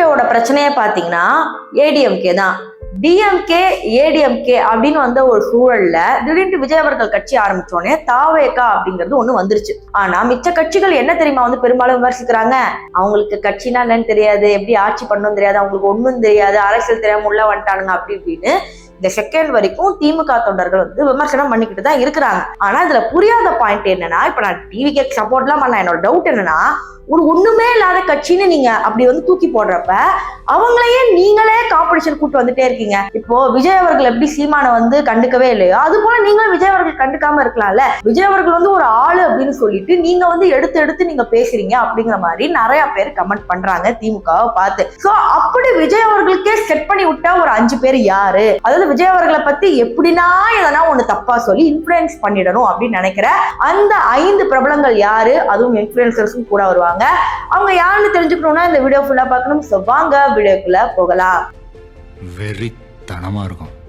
டிஎம்கேவோட பிரச்சனையே பாத்தீங்கன்னா ஏடிஎம்கே தான். டிஎம்கே ஏடிஎம்கே அப்படின்னு வந்த ஒரு சூழல்ல திடீர்னு விஜய் அவர்கள் கட்சி ஆரம்பிச்சோடனே தாவேகா அப்படிங்கிறது ஒண்ணு வந்துருச்சு. ஆனா மிச்ச கட்சிகள் என்ன தெரியுமா வந்து பெரும்பாலும் விமர்சிக்கிறாங்க, அவங்களுக்கு கட்சினா என்னன்னு தெரியாது, எப்படி ஆட்சி பண்ணணும் தெரியாது, அவங்களுக்கு ஒண்ணும் தெரியாது, அரசியல் தெரியாம உள்ள வந்துட்டானுங்க அப்படி இப்படின்னு இந்த செகண்ட் வரைக்கும் திமுக தொண்டர்கள் வந்து விமர்சனம் பண்ணிக்கிட்டு தான் இருக்கிறாங்க. ஆனா இதுல புரியாத பாயிண்ட் என்னன்னா, இப்ப நான் டிவிகே சப்போர்ட்லாம் பண்ண என்னோட டவுட் என்னன்னா, ஒரு ஒண்ணுமே இல்லாத கட்சின்னு நீங்க அப்படி வந்து தூக்கி போடுறப்ப அவங்களையே நீங்களே காம்படிஷன் கூட்டு வந்துட்டே இருக்கீங்க. இப்போ விஜய் அவர்கள் எப்படி சீமானை வந்து கண்டுக்கவே இல்லையோ அது போல நீங்களும் விஜய் அவர்கள் கண்டுக்காம இருக்கலாம்ல. விஜய் அவர்கள் வந்து ஒரு ஆளு அப்படின்னு சொல்லிட்டு நீங்க வந்து எடுத்து நீங்க பேசுறீங்க அப்படிங்கிற மாதிரி நிறைய பேர் கமெண்ட் பண்றாங்க திமுகவை பார்த்து. சோ அப்படி விஜய் அவர்களுக்கே செட் பண்ணி விட்டா ஒரு 5 பேர் யாரு, அதாவது விஜய் அவர்களை பத்தி எப்படின்னா எதனா ஒண்ணு தப்பா சொல்லி இன்ஃபுளுன்ஸ் பண்ணிடணும் அப்படின்னு நினைக்கிற அந்த 5 பிரபலங்கள் யாரு, அதுவும் இன்ஃபுளுசர்ஸும் கூட வருவாங்க. அவங்க யாருன்னு தெரிஞ்சுக்கணும்னா இந்த வீடியோ ஃபுல்லா பார்க்கணும். சோ வாங்க வீடியோக்குள்ள போகலாம். வெறித்தனமா இருக்கும்.